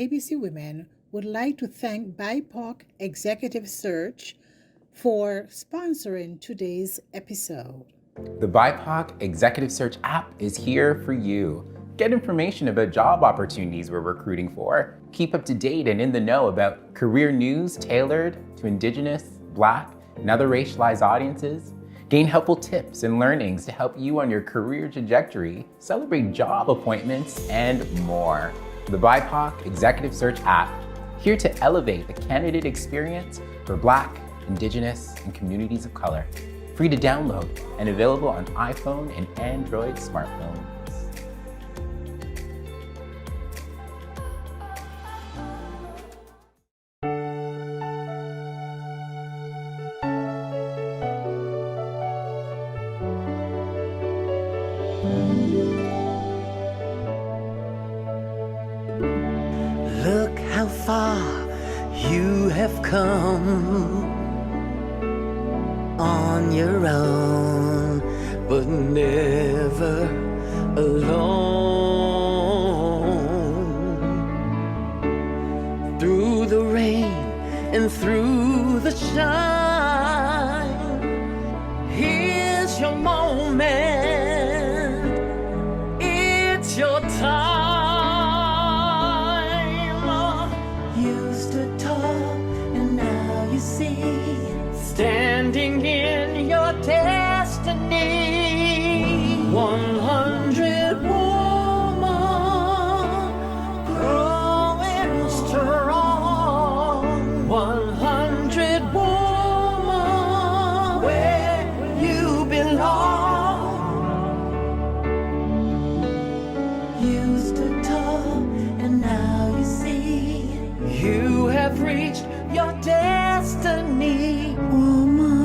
ABC Women would like to thank BIPOC Executive Search for sponsoring today's episode. The BIPOC Executive Search app is here for you. Get information about job opportunities we're recruiting for. Keep up to date and in the know about career news tailored to Indigenous, Black, and other racialized audiences. Gain helpful tips and learnings to help you on your career trajectory, celebrate job appointments, and more. The BIPOC Executive Search app, here to elevate the candidate experience for Black, Indigenous, and communities of color. Free to download and available on iPhone and Android smartphones. Look how far you have come on your own, but never alone. Through the rain and through the shine, here's your moment, it's your time. You stood tall and now you see, standing in your destiny. 100 woman growing strong. 100 woman where you belong. You stood tall and now you see, you have reached your destiny, woman.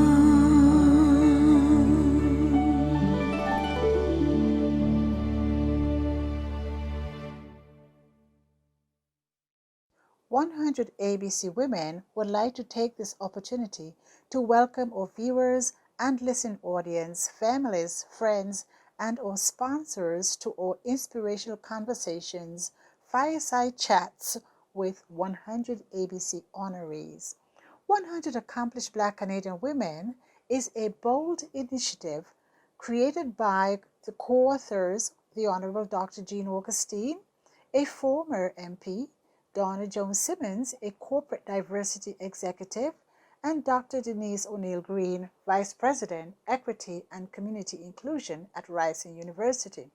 100 ABC Women would like to take this opportunity to welcome our viewers and listening audience, families, friends, and our sponsors to our inspirational conversations, fireside chats with 100 ABC honorees. 100 Accomplished Black Canadian Women is a bold initiative created by the co-authors, the Honorable Dr. Jean Augustine, a former MP, Donna Jones-Simmons, a corporate diversity executive, and Dr. Denise O'Neill-Green, Vice President, Equity and Community Inclusion at Ryerson University.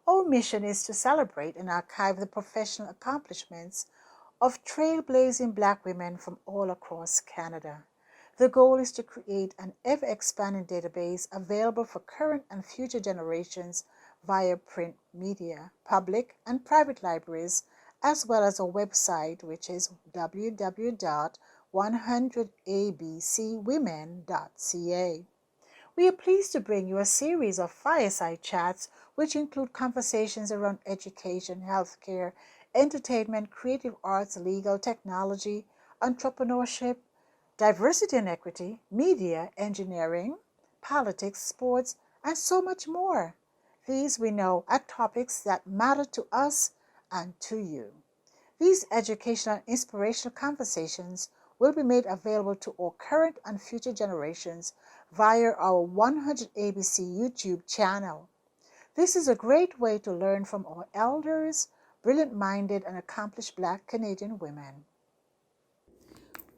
Our mission is to celebrate and archive the professional accomplishments of trailblazing Black women from all across Canada. The goal is to create an ever-expanding database available for current and future generations via print media, public and private libraries, as well as a website, which is www.100abcwomen.ca. We are pleased to bring you a series of fireside chats, which include conversations around education, healthcare, entertainment, creative arts, legal, technology, entrepreneurship, diversity and equity, media, engineering, politics, sports, and so much more. These, we know, are topics that matter to us and to you. These educational and inspirational conversations will be made available to all current and future generations via our 100 ABC YouTube channel. This is a great way to learn from our elders, brilliant-minded and accomplished Black Canadian women.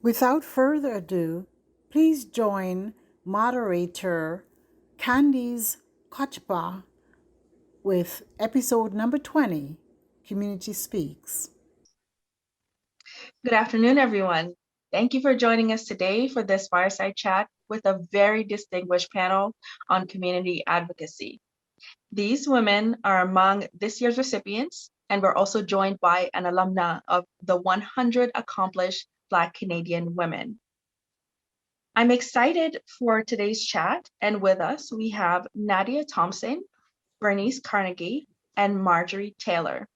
Without further ado, please join Moderator Candies Kotchapaw with episode number 20, Community Speaks. Good afternoon, everyone. Thank you for joining us today for this fireside chat with a very distinguished panel on community advocacy. These women are among this year's recipients, and we're also joined by an alumna of the 100 Accomplished Black Canadian Women. I'm excited for today's chat, and with us we have Nadia Thompson, Bernice Carnegie, and Marjorie Taylor.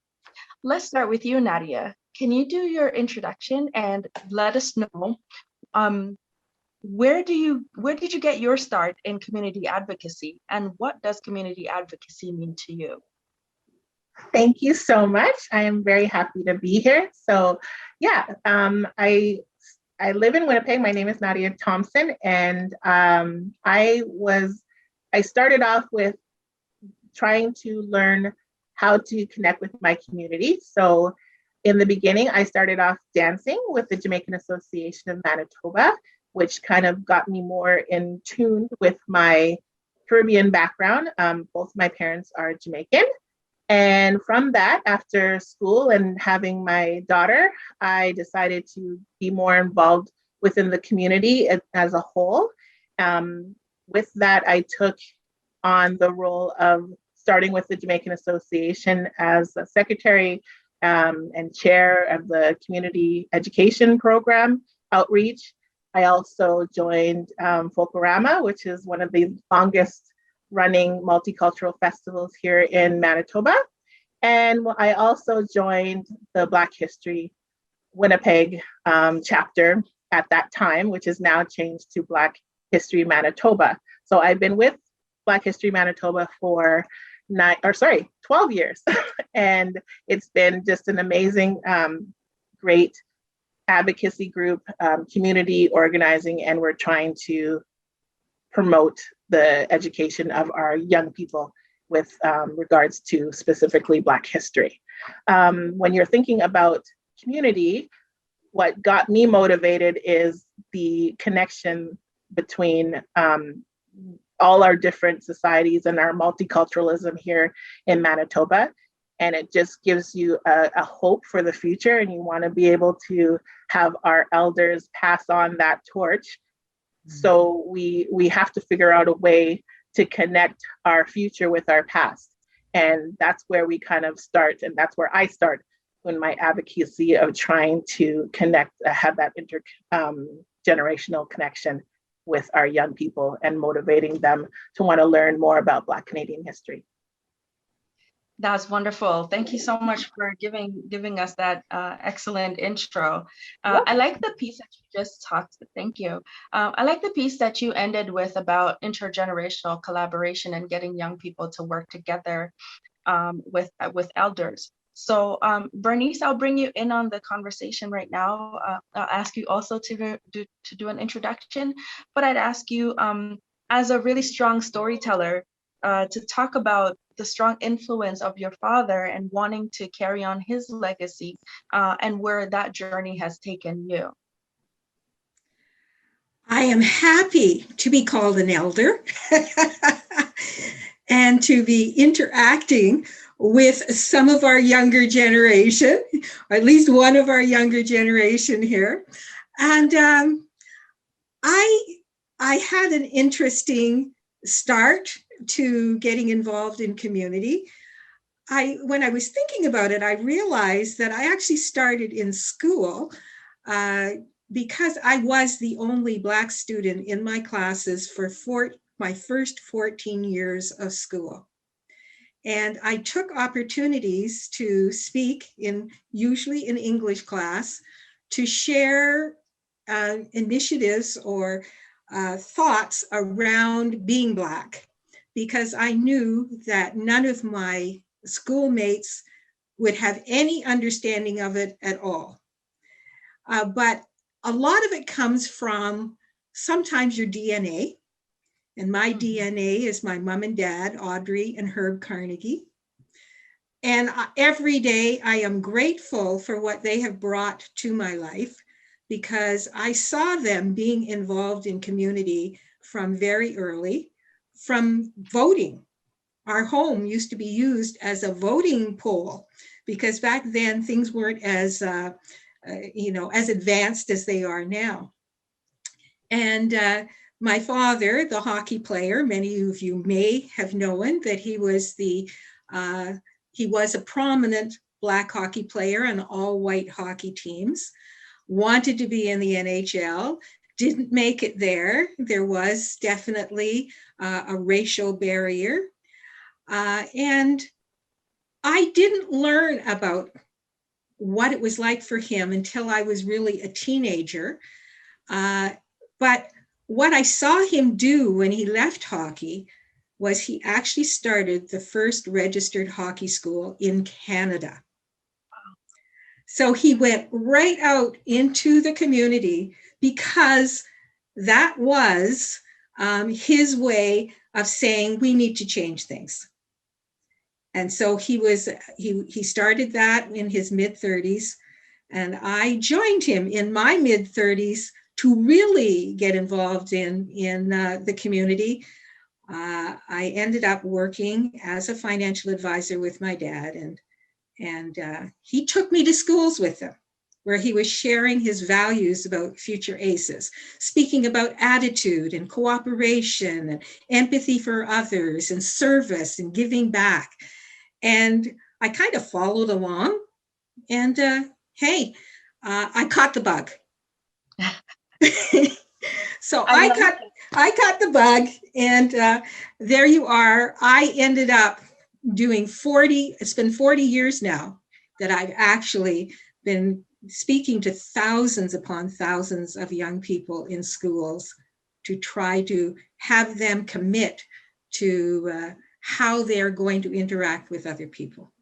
Let's start with you, Nadia. Can you do your introduction and let us know where did you get your start in community advocacy, and what does community advocacy mean to you? Thank you so much. I am very happy to be here. So yeah, I live in Winnipeg. My name is Nadia Thompson, and I started off with trying to learn how to connect with my community. So in the beginning, I started off dancing with the Jamaican Association of Manitoba, which kind of got me more in tune with my Caribbean background. Both my parents are Jamaican. And from that, after school and having my daughter, I decided to be more involved within the community as a whole. With that, I took on the role of starting with the Jamaican Association as a secretary and chair of the community education program outreach. I also joined Folklorama, which is one of the longest running multicultural festivals here in Manitoba. And I also joined the Black History Winnipeg chapter at that time, which is now changed to Black History Manitoba. So I've been with Black History Manitoba for 12 years. And it's been just an amazing, great advocacy group, community organizing, and we're trying to promote the education of our young people with regards to specifically Black history. When you're thinking about community, what got me motivated is the connection between all our different societies and our multiculturalism here in Manitoba. And it just gives you a hope for the future, and you want to be able to have our elders pass on that torch. So we have to figure out a way to connect our future with our past. And that's where we kind of start. And that's where I start in my advocacy of trying to connect, have that intergenerational connection with our young people and motivating them to want to learn more about Black Canadian history. That's wonderful. Thank you so much for giving us that excellent intro. I like the piece that you just talked. Thank you. I like the piece that you ended with about intergenerational collaboration and getting young people to work together with elders. So Bernice, I'll bring you in on the conversation right now. I'll ask you also to do an introduction, but I'd ask you as a really strong storyteller to talk about the strong influence of your father and wanting to carry on his legacy and where that journey has taken you. I am happy to be called an elder and to be interacting with some of our younger generation, or at least one of our younger generation here. And I had an interesting start to getting involved in community. When I was thinking about it, I realized that I actually started in school because I was the only Black student in my classes for my first 14 years of school. And I took opportunities to speak usually in English class, to share initiatives or thoughts around being Black, because I knew that none of my schoolmates would have any understanding of it at all. But a lot of it comes from sometimes your DNA. And my DNA is my mom and dad, Audrey and Herb Carnegie. And every day I am grateful for what they have brought to my life, because I saw them being involved in community from very early, from voting. Our home used to be used as a voting poll, because back then things weren't as as advanced as they are now. And my father, the hockey player, many of you may have known that he was a prominent Black hockey player on all white hockey teams, wanted to be in the NHL, didn't make it there. There was definitely a racial barrier. And I didn't learn about what it was like for him until I was really a teenager. But what I saw him do when he left hockey was he actually started the first registered hockey school in Canada. So he went right out into the community because that was his way of saying we need to change things. And so he started that in his mid-30s, and I joined him in my mid-30s to really get involved in the community. I ended up working as a financial advisor with my dad, and he took me to schools with him, where he was sharing his values about future ACEs, speaking about attitude and cooperation and empathy for others and service and giving back. And I kind of followed along, and hey, I caught the bug. So I caught the bug, and there you are. I ended up doing 40, it's been 40 years now that I've actually been speaking to thousands upon thousands of young people in schools to try to have them commit to how they're going to interact with other people.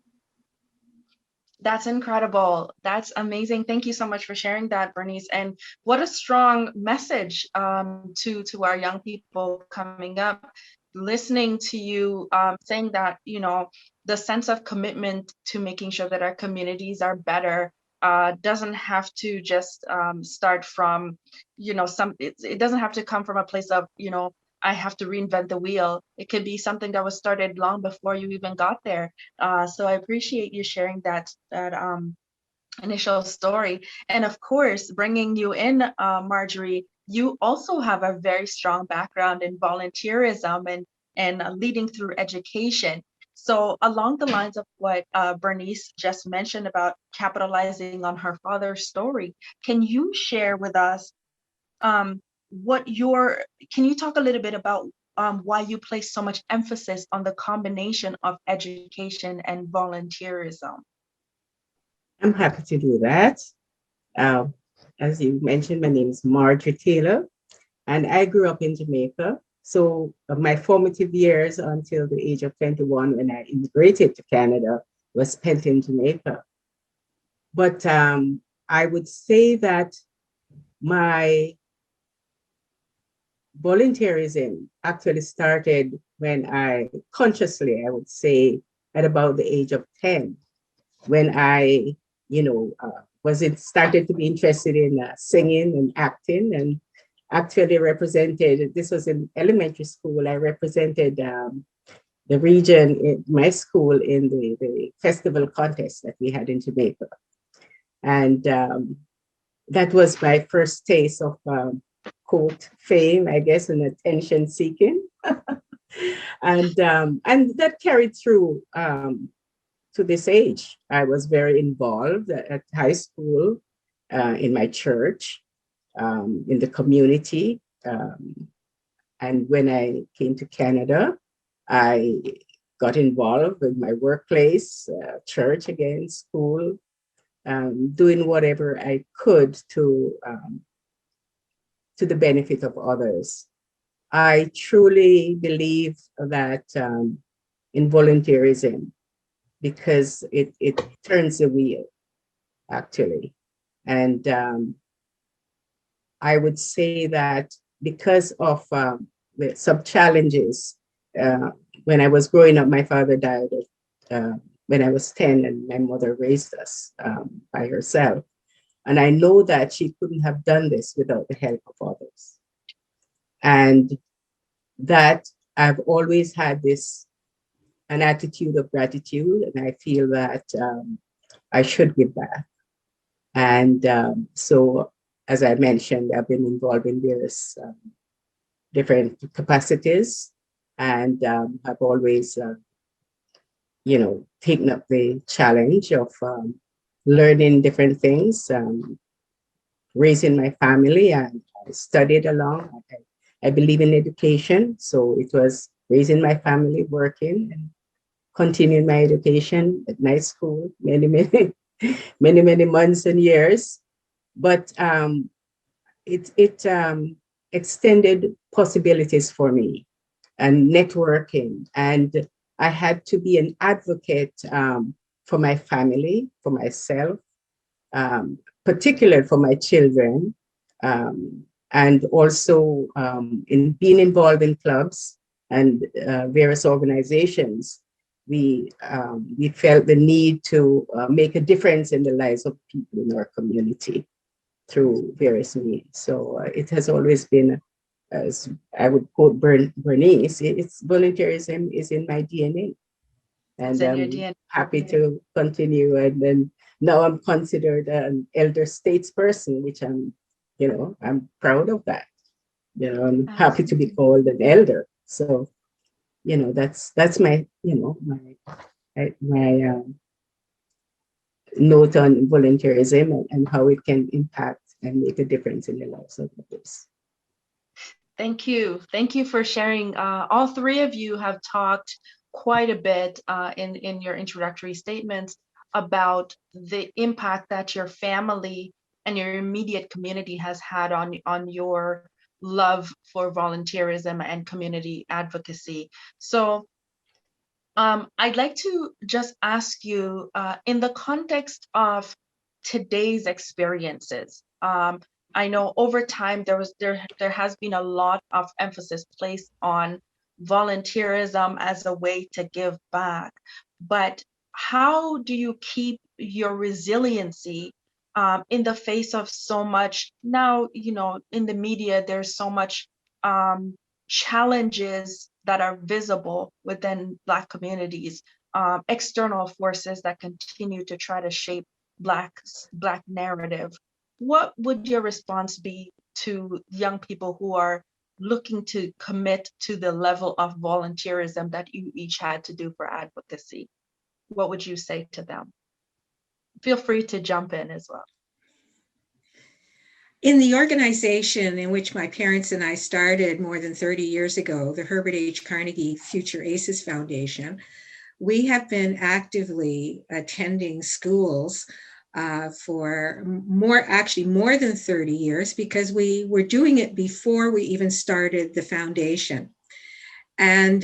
That's incredible. That's amazing. Thank you so much for sharing that, Bernice. And what a strong message to our young people coming up, listening to you saying that, you know, the sense of commitment to making sure that our communities are better doesn't have to just start from, you know, it doesn't have to come from a place of, you know, I have to reinvent the wheel. It could be something that was started long before you even got there. So I appreciate you sharing that initial story. And of course, bringing you in, Marjorie, you also have a very strong background in volunteerism and leading through education. So along the lines of what Bernice just mentioned about capitalizing on her father's story, can you share with us can you talk a little bit about why you place so much emphasis on the combination of education and volunteerism? I'm happy to do that. As you mentioned, my name is Marjorie Taylor, and I grew up in Jamaica. So my formative years until the age of 21, when I immigrated to Canada, was spent in Jamaica. But I would say that my volunteerism actually started when I would say, at about the age of 10, when I, started to be interested in singing and acting, and actually represented, this was in elementary school, I represented the region in my school in the festival contest that we had in Jamaica. And that was my first taste of quote fame, I guess, and attention seeking. and that carried through to this age. I was very involved at high school, in my church, in the community. And when I came to Canada, I got involved with my workplace, church again, school, doing whatever I could to the benefit of others. I truly believe that in volunteerism, because it turns the wheel, actually. And I would say that because of some challenges, when I was growing up, my father died when I was 10, and my mother raised us by herself. And I know that she couldn't have done this without the help of others. And that I've always had an attitude of gratitude, and I feel that I should give back. And so, as I mentioned, I've been involved in various different capacities, and I've always, taken up the challenge of learning different things, raising my family, and I studied along. I believe in education, so it was raising my family, working, and continuing my education at night school, many months and years. But it extended possibilities for me. and networking. And I had to be an advocate for my family, for myself, particularly for my children, and also in being involved in clubs and various organizations. We felt the need to make a difference in the lives of people in our community through various means. So it has always been, as I would quote Bernice, it's volunteerism is in my DNA. And I'm happy to continue. And then now I'm considered an elder statesperson, which I'm proud of that. I'm happy to be called an elder. So, that's my note on volunteerism and how it can impact and make a difference in the lives of others. Thank you. Thank you for sharing. All three of you have talked quite a bit in your introductory statements about the impact that your family and your immediate community has had on your love for volunteerism and community advocacy. So I'd like to just ask you, in the context of today's experiences, I know over time there has been a lot of emphasis placed on volunteerism as a way to give back, but how do you keep your resiliency in the face of so much now? In the media, there's so much challenges that are visible within Black communities, external forces that continue to try to shape Black narrative. What would your response be to young people who are looking to commit to the level of volunteerism that you each had to do for advocacy? What would you say to them? Feel free to jump in as well. In the organization in which my parents and I started more than 30 years ago, the Herbert H. Carnegie Future ACES Foundation, we have been actively attending schools for more than 30 years, because we were doing it before we even started the foundation. And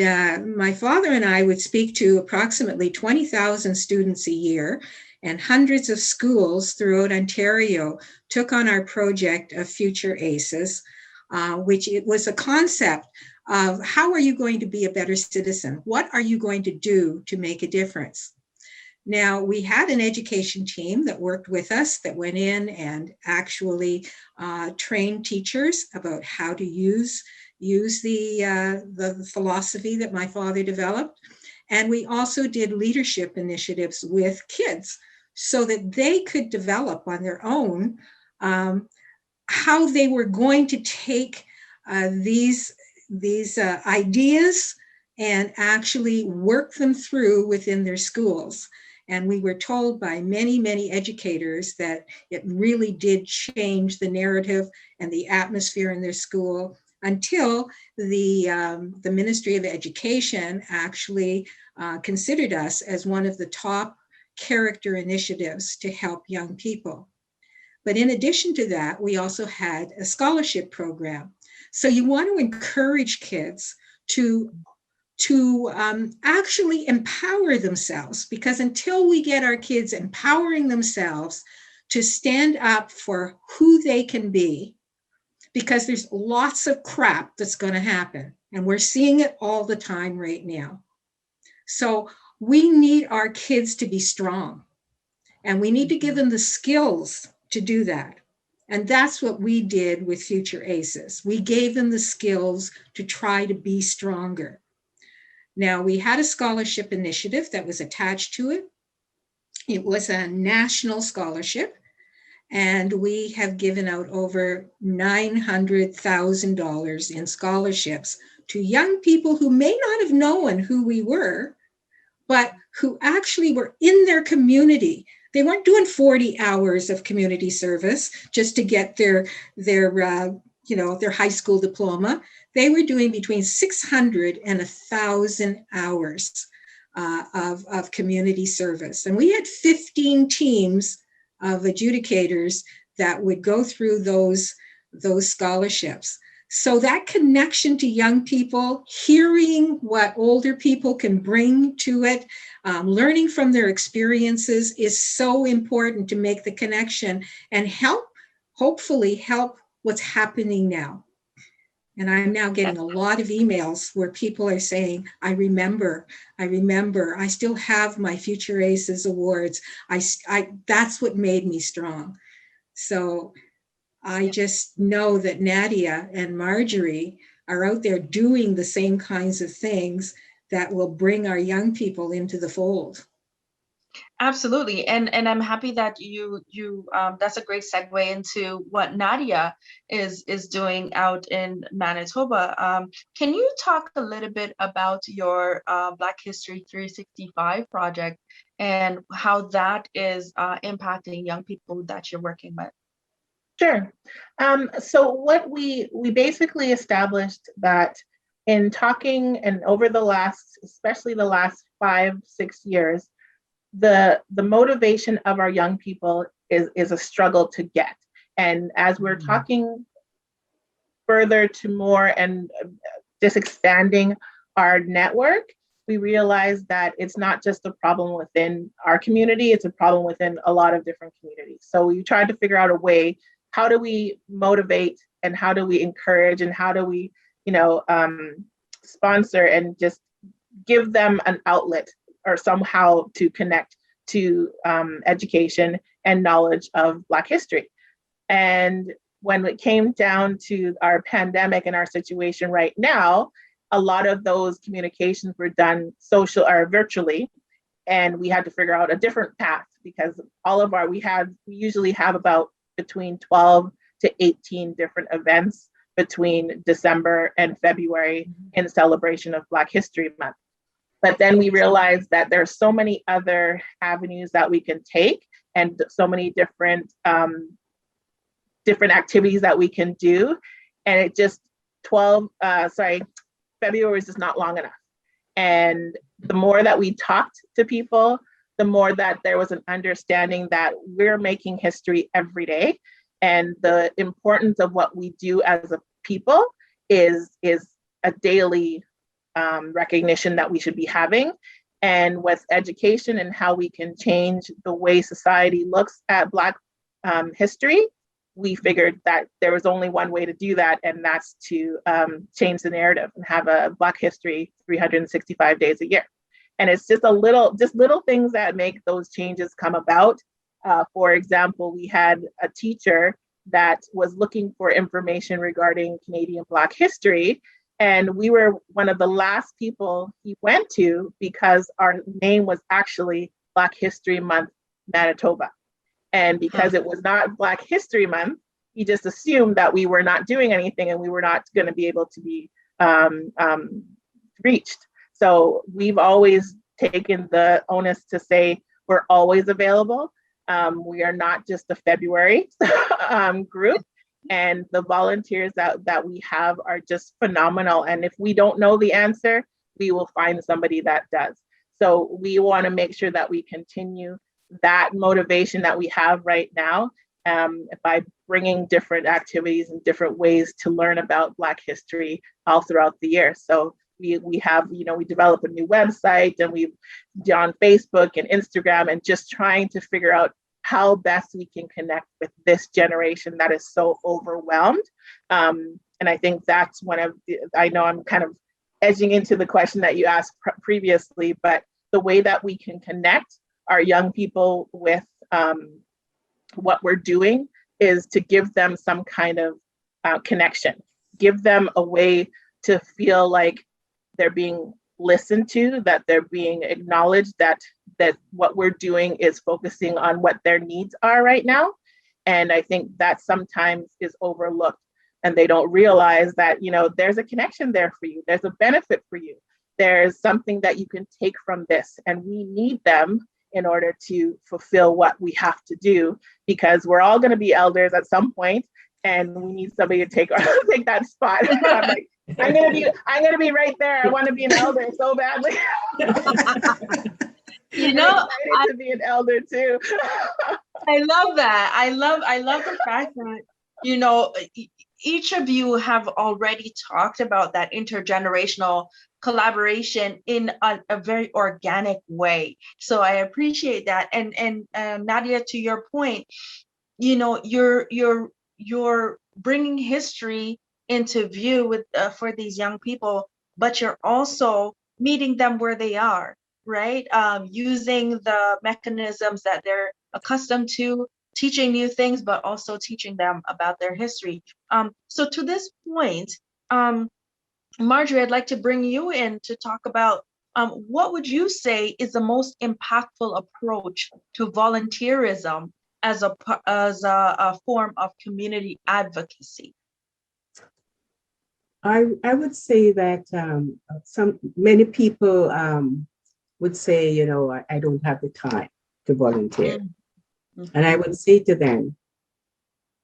my father and I would speak to approximately 20,000 students a year, and hundreds of schools throughout Ontario took on our project of Future ACES, which it was a concept of how are you going to be a better citizen? What are you going to do to make a difference? Now, we had an education team that worked with us that went in and actually trained teachers about how to use the philosophy that my father developed. And we also did leadership initiatives with kids so that they could develop on their own how they were going to take these ideas and actually work them through within their schools. And we were told by many, many educators that it really did change the narrative and the atmosphere in their school, until the Ministry of Education actually considered us as one of the top character initiatives to help young people. But in addition to that, we also had a scholarship program. So you want to encourage kids to actually empower themselves, because until we get our kids empowering themselves to stand up for who they can be, because there's lots of crap that's going to happen, and we're seeing it all the time right now. So we need our kids to be strong, and we need to give them the skills to do that. And that's what we did with Future ACES. We gave them the skills to try to be stronger. Now, we had a scholarship initiative that was attached to it. It was a national scholarship, and we have given out over $900,000 in scholarships to young people who may not have known who we were, but who actually were in their community. They weren't doing 40 hours of community service just to get their high school diploma. They were doing between 600 and 1,000 hours of community service. And we had 15 teams of adjudicators that would go through those scholarships. So that connection to young people, hearing what older people can bring to it, learning from their experiences is so important to make the connection and hopefully help what's happening now. And I'm now getting a lot of emails where people are saying, I remember, I still have my Future Aces awards. That's what made me strong. So I just know that Nadia and Marjorie are out there doing the same kinds of things that will bring our young people into the fold. Absolutely, and I'm happy that you that's a great segue into what Nadia is doing out in Manitoba. Can you talk a little bit about your Black History 365 project and how that is impacting young people that you're working with? Sure. So what we basically established that in talking and over the last, especially the last 5-6 years, the motivation of our young people is a struggle to get. And as we're talking further to more and just expanding our network, we realize that it's not just a problem within our community, it's a problem within a lot of different communities. So we tried to figure out a way, how do we motivate and how do we encourage and how do we, sponsor and just give them an outlet or somehow to connect to education and knowledge of Black history. And when it came down to our pandemic and our situation right now, a lot of those communications were done social or virtually, and we had to figure out a different path because we usually have about between 12 to 18 different events between December and February in celebration of Black History Month. But then we realized that there's so many other avenues that we can take and so many different activities that we can do. And it just February is just not long enough. And the more that we talked to people, the more that there was an understanding that we're making history every day. And the importance of what we do as a people is a daily recognition that we should be having. And with education and how we can change the way society looks at Black history, we figured that there was only one way to do that, and that's to change the narrative and have a Black history 365 days a year. And it's just little things that make those changes come about. For example, we had a teacher that was looking for information regarding Canadian Black history, and we were one of the last people he went to because our name was actually Black History Month, Manitoba. And because it was not Black History Month, he just assumed that we were not doing anything and we were not going to be able to be reached. So we've always taken the onus to say we're always available. We are not just a February group. And the volunteers that we have are just phenomenal. And if we don't know the answer, we will find somebody that does. So we want to make sure that we continue that motivation that we have right now by bringing different activities and different ways to learn about Black history all throughout the year. So we have, we develop a new website and we've on Facebook and Instagram and just trying to figure out how best we can connect with this generation that is so overwhelmed. And I think that's I know I'm kind of edging into the question that you asked previously, but the way that we can connect our young people with what we're doing is to give them some kind of connection, give them a way to feel like they're being listened to, that they're being acknowledged, that what we're doing is focusing on what their needs are right now. And I think that sometimes is overlooked and they don't realize that, there's a connection there for you. There's a benefit for you. There's something that you can take from this, and we need them in order to fulfill what we have to do, because we're all going to be elders at some point, and we need somebody to take that spot. I'm like, I'm gonna be right there. I want to be an elder so badly. To be an elder too. I love that. I love the fact that each of you have already talked about that intergenerational collaboration in a very organic way. So I appreciate that. And Nadia, to your point, you know, you're bringing history into view with for these young people, but you're also meeting them where they are, right? Using the mechanisms that they're accustomed to, teaching new things, but also teaching them about their history. So to this point, Marjorie, I'd like to bring you in to talk about what would you say is the most impactful approach to volunteerism as a form of community advocacy? I would say that many people would say, you know, I don't have the time to volunteer. Mm-hmm. And I would say to them,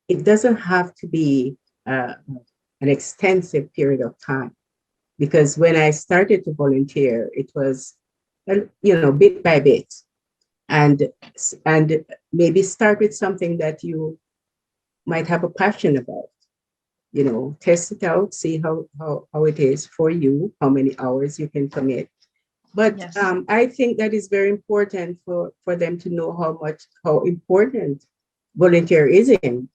it doesn't have to be an extensive period of time. Because when I started to volunteer, it was, you know, bit by bit. And maybe start with something that you might have a passion about. You know, test it out, see how it is for you, how many hours you can commit. But Yes. I think that is very important for them to know how important volunteerism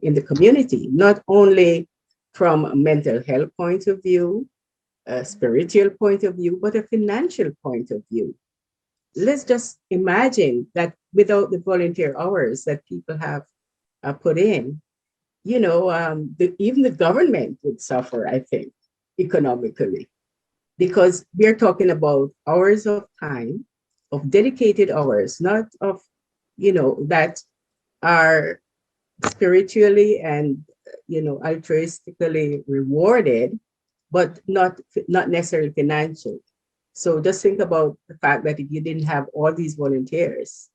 in the community, not only from a mental health point of view, a spiritual point of view, but a financial point of view. Let's just imagine that without the volunteer hours that people have put in, you know, even the government would suffer, I think, economically, because we're talking about hours of time, of dedicated hours, not of, you know, that are spiritually and, you know, altruistically rewarded, but not necessarily financial. So just think about the fact that if you didn't have all these volunteers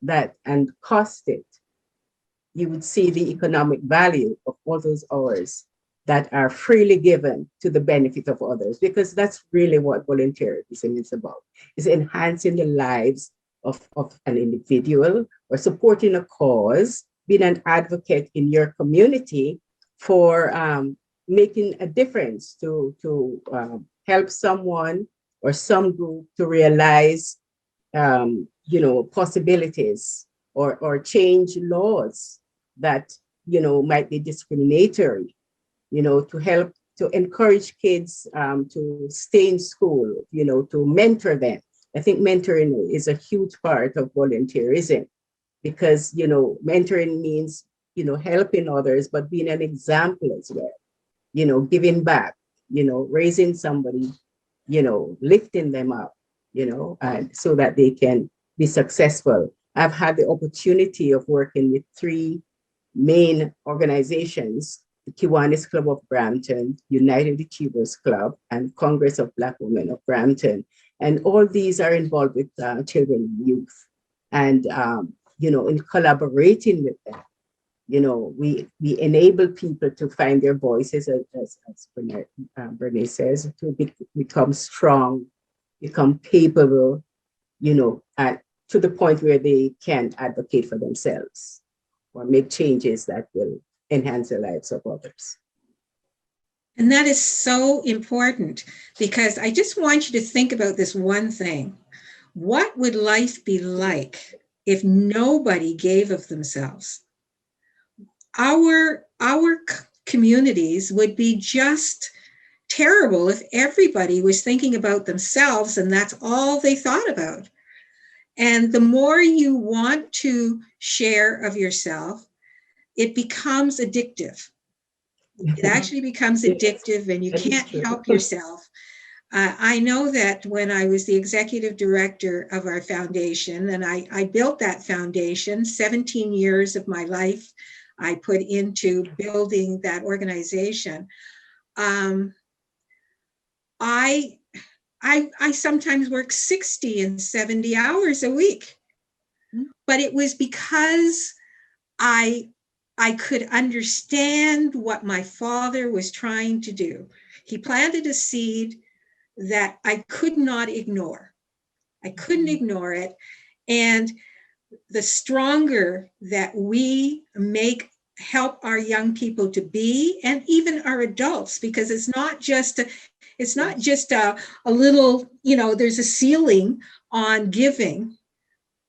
that and cost it, you would see the economic value of all those hours that are freely given to the benefit of others, because that's really what volunteerism is about. It's enhancing the lives of an individual or supporting a cause, being an advocate in your community for making a difference to help someone or some group to realize, you know, possibilities or change laws that, you know, might be discriminatory, you know, to help to encourage kids to stay in school, you know, to mentor them. I think mentoring is a huge part of volunteerism, because, you know, mentoring means, you know, helping others, but being an example as well, you know, giving back, you know, raising somebody, you know, lifting them up, you know, and so that they can be successful. I've had the opportunity of working with 3 main organizations: the Kiwanis Club of Brampton, United Achievers Club, and Congress of Black Women of Brampton. And all these are involved with children and youth. And, you know, in collaborating with them, you know, we enable people to find their voices, as Bernice says, to become strong, become capable, you know, to the point where they can advocate for themselves or make changes that will enhance the lives of others. And that is so important, because I just want you to think about this one thing. What would life be like if nobody gave of themselves? Our communities would be just terrible if everybody was thinking about themselves and that's all they thought about. And the more you want to share of yourself, it becomes addictive. It actually becomes addictive, and you can't help yourself. I know that when I was the executive director of our foundation, and I built that foundation, 17 years of my life I put into building that organization. I sometimes work 60 and 70 hours a week, but it was because I could understand what my father was trying to do. He planted a seed that I could not ignore. I couldn't ignore it. And the stronger that we make help our young people to be, and even our adults, because it's not just a little, there's a ceiling on giving.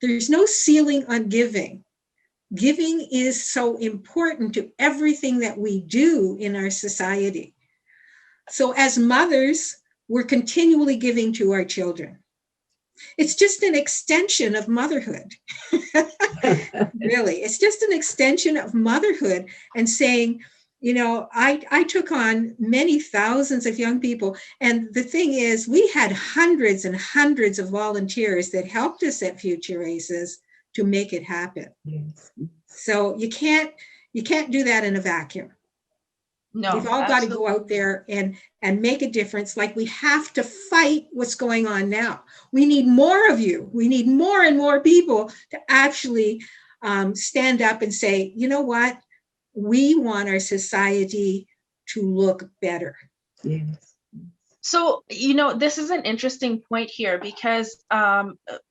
There's no ceiling on giving. Giving is so important to everything that we do in our society. So as mothers, we're continually giving to our children. It's just an extension of motherhood. Really, it's just an extension of motherhood, and saying, I took on many thousands of young people. And the thing is, we had hundreds and hundreds of volunteers that helped us at Future Aces to make it happen. Yes. So you can't do that in a vacuum. No, We've all got to go out there and make a difference. Like, we have to fight what's going on now. We need more of you. We need more and more people to actually stand up and say, you know what? We want our society to look better. Yes. So, this is an interesting point here, because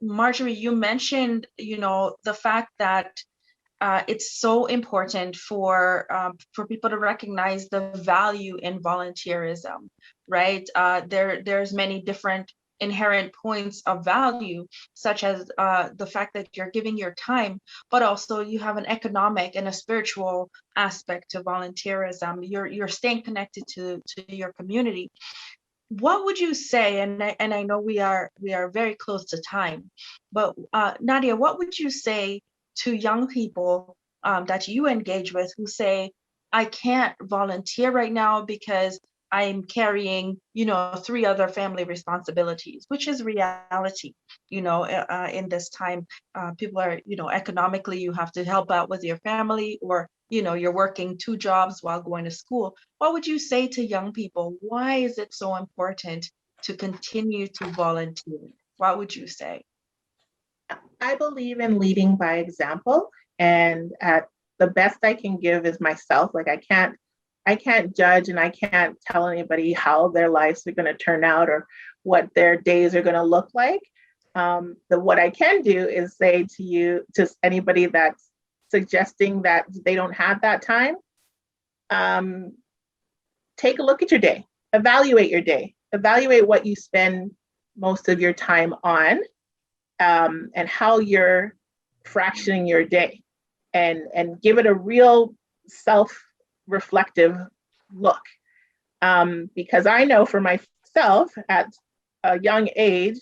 Marjorie, you mentioned, the fact that it's so important for people to recognize the value in volunteerism, right? There's many different inherent points of value, such as the fact that you're giving your time, but also you have an economic and a spiritual aspect to volunteerism. You're staying connected to your community. What would you say, and I know we are very close to time, but Nadia, what would you say to young people that you engage with who say, I can't volunteer right now because I'm carrying, 3 other family responsibilities, which is reality, in this time. People are, economically, you have to help out with your family, or, you're working 2 jobs while going to school. What would you say to young people? Why is it so important to continue to volunteer? What would you say? I believe in leading by example, and the best I can give is myself. Like, I can't judge, and I can't tell anybody how their lives are going to turn out or what their days are going to look like. What I can do is say to anybody that's suggesting that they don't have that time, take a look at your day, evaluate your day, evaluate what you spend most of your time on, and how you're fractioning your day, and give it a real self-reflective look. Because I know for myself, at a young age,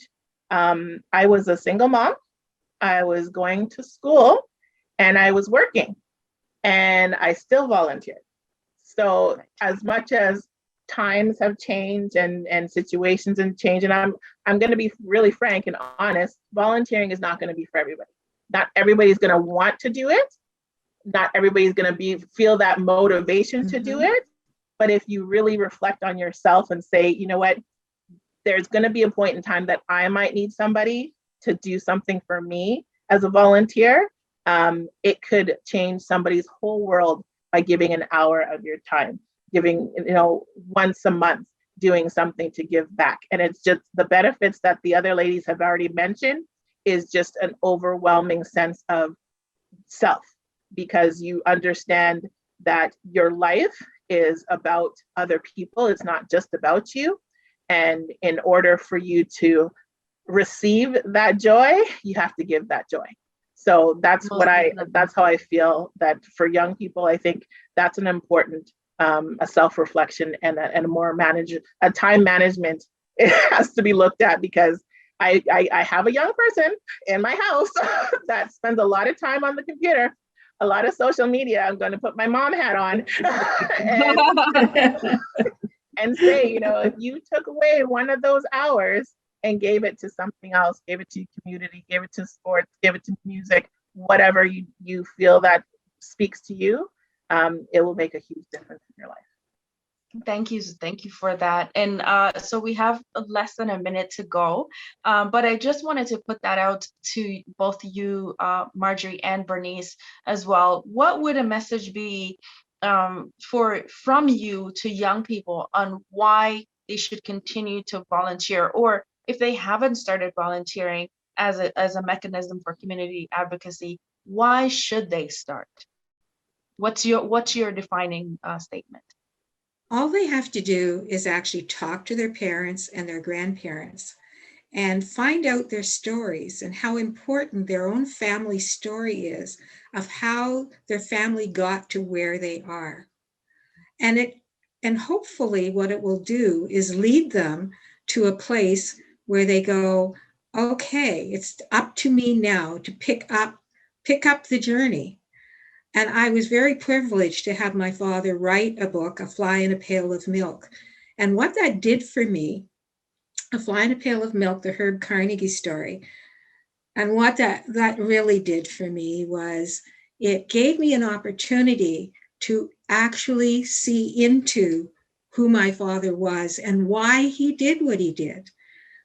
I was a single mom, I was going to school, and I was working, and I still volunteered. So as much as times have changed and situations have changed, and I'm going to be really frank and honest, volunteering is not going to be for everybody. Not everybody's going to want to do it. Not everybody's going to feel that motivation to do it. But if you really reflect on yourself and say, you know what, there's going to be a point in time that I might need somebody to do something for me as a volunteer, it could change somebody's whole world by giving an hour of your time, giving, once a month, doing something to give back. And it's just the benefits that the other ladies have already mentioned is just an overwhelming sense of self, because you understand that your life is about other people. It's not just about you. And in order for you to receive that joy, you have to give that joy. So that's how I feel that for young people, I think that's an important a self-reflection and a more a time management. It has to be looked at, because I have a young person in my house that spends a lot of time on the computer, a lot of social media. I'm going to put my mom hat on and say, if you took away one of those hours and gave it to something else, gave it to community, gave it to sports, gave it to music, whatever you feel that speaks to you, it will make a huge difference in your life. Thank you for that. And so we have less than a minute to go, but I just wanted to put that out to both you, Marjorie and Bernice as well. What would a message be from you to young people on why they should continue to volunteer, or if they haven't started volunteering as a mechanism for community advocacy, why should they start? What's your defining statement? All they have to do is actually talk to their parents and their grandparents and find out their stories and how important their own family story is of how their family got to where they are. And hopefully what it will do is lead them to a place where they go, okay, it's up to me now to pick up the journey. And I was very privileged to have my father write a book, A Fly in a Pail of Milk. And what that did for me, A Fly in a Pail of Milk, the Herb Carnegie story, and what that really did for me was it gave me an opportunity to actually see into who my father was and why he did what he did.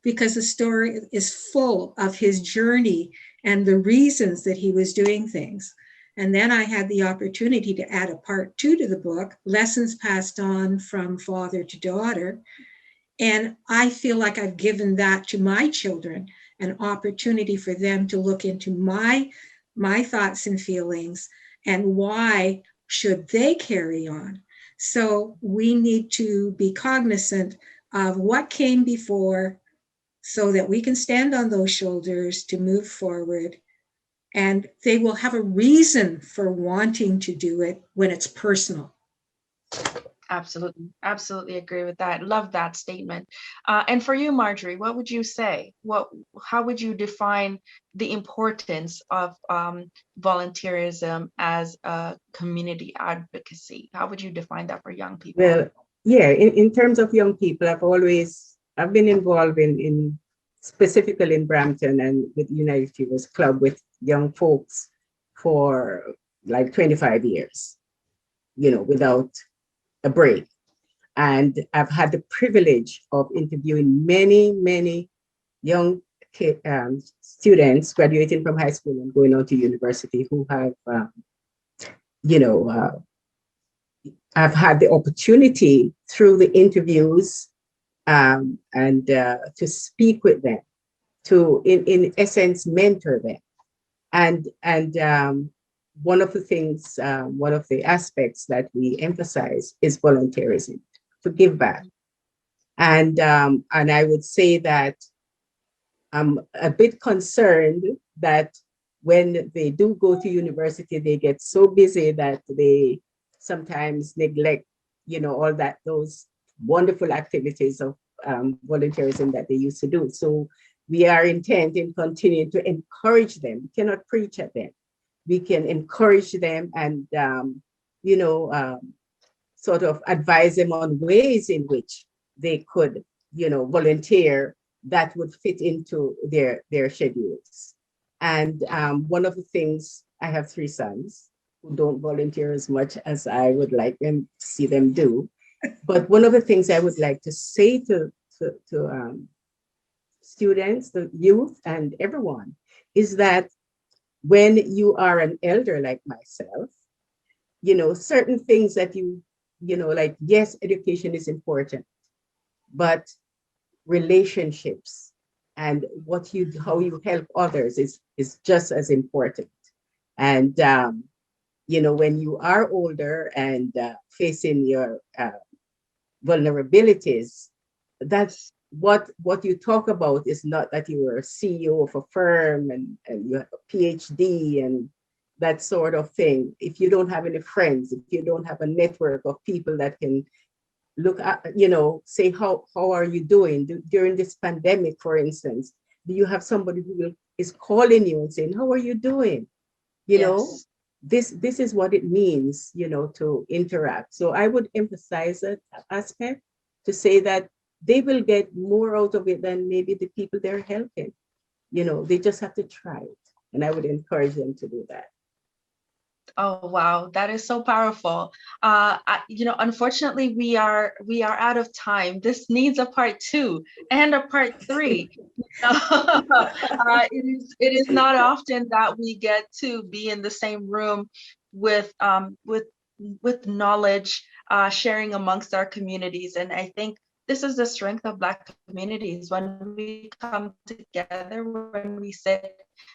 Because the story is full of his journey and the reasons that he was doing things. And then I had the opportunity to add a part 2 to the book, lessons passed on from father to daughter. And I feel like I've given that to my children, an opportunity for them to look into my thoughts and feelings and why should they carry on. So we need to be cognizant of what came before so that we can stand on those shoulders to move forward. And they will have a reason for wanting to do it when it's personal. Absolutely agree with that. Love that statement. And for you, Marjorie, what would you say? How would you define the importance of volunteerism as a community advocacy? How would you define that for young people? Well, yeah, in terms of young people, I've been involved in specifically in Brampton and with United Futures Club with young folks for like 25 years, without a break. And I've had the privilege of interviewing many young students graduating from high school and going on to university who have, I've had the opportunity through the interviews and to speak with them, to in essence mentor them, and one of the things, one of the aspects that we emphasize is volunteerism, to give back, and I would say that I'm a bit concerned that when they do go to university, they get so busy that they sometimes neglect, all those wonderful activities of volunteerism that they used to do. So we are intent in continuing to encourage them. We cannot preach at them. We can encourage them and, sort of advise them on ways in which they could, volunteer that would fit into their schedules. And one of the things, I have 3 sons who don't volunteer as much as I would like them to see them do. But one of the things I would like to say to students, the youth, and everyone is that when you are an elder like myself, certain things that like, yes, education is important, but relationships and how you help others is just as important. And, when you are older and facing your vulnerabilities, that's what you talk about is not that you are a CEO of a firm and you have a PhD and that sort of thing. If you don't have any friends, if you don't have a network of people that can look at, say, how are you doing during this pandemic, for instance? Do you have somebody who is calling you and saying, how are you doing? Yes. This is what it means, to interact. So I would emphasize that aspect to say that they will get more out of it than maybe the people they're helping. They just have to try it. And I would encourage them to do that. Oh, wow. That is so powerful. Unfortunately, we are out of time. This needs a part 2 and a part 3. It is not often that we get to be in the same room with knowledge sharing amongst our communities. And I think this is the strength of Black communities, when we come together, when we sit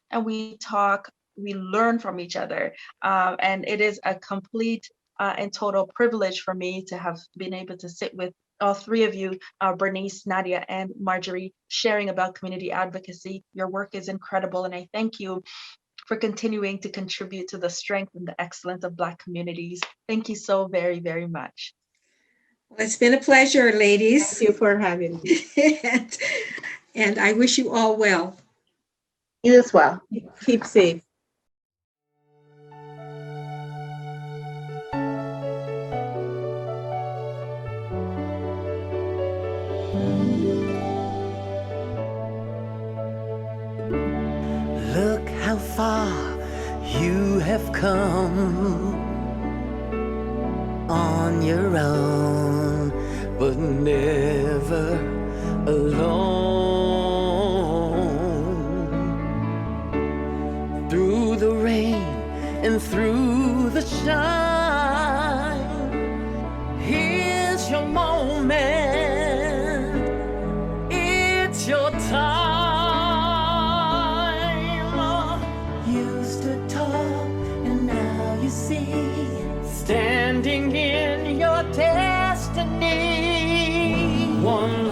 and we talk we learn from each other. And it is a complete and total privilege for me to have been able to sit with all three of you, Bernice, Nadia, and Marjorie, sharing about community advocacy. Your work is incredible, and I thank you for continuing to contribute to the strength and the excellence of Black communities. Thank you so very, very much. Well, it's been a pleasure, ladies. Thank you for having me. And I wish you all well. You as well. Keep safe. Look how far you have come on your own, but never alone. Through the rain and through the shine, here's your moment, it's your time. You stood tall and now you see, standing in your destiny. One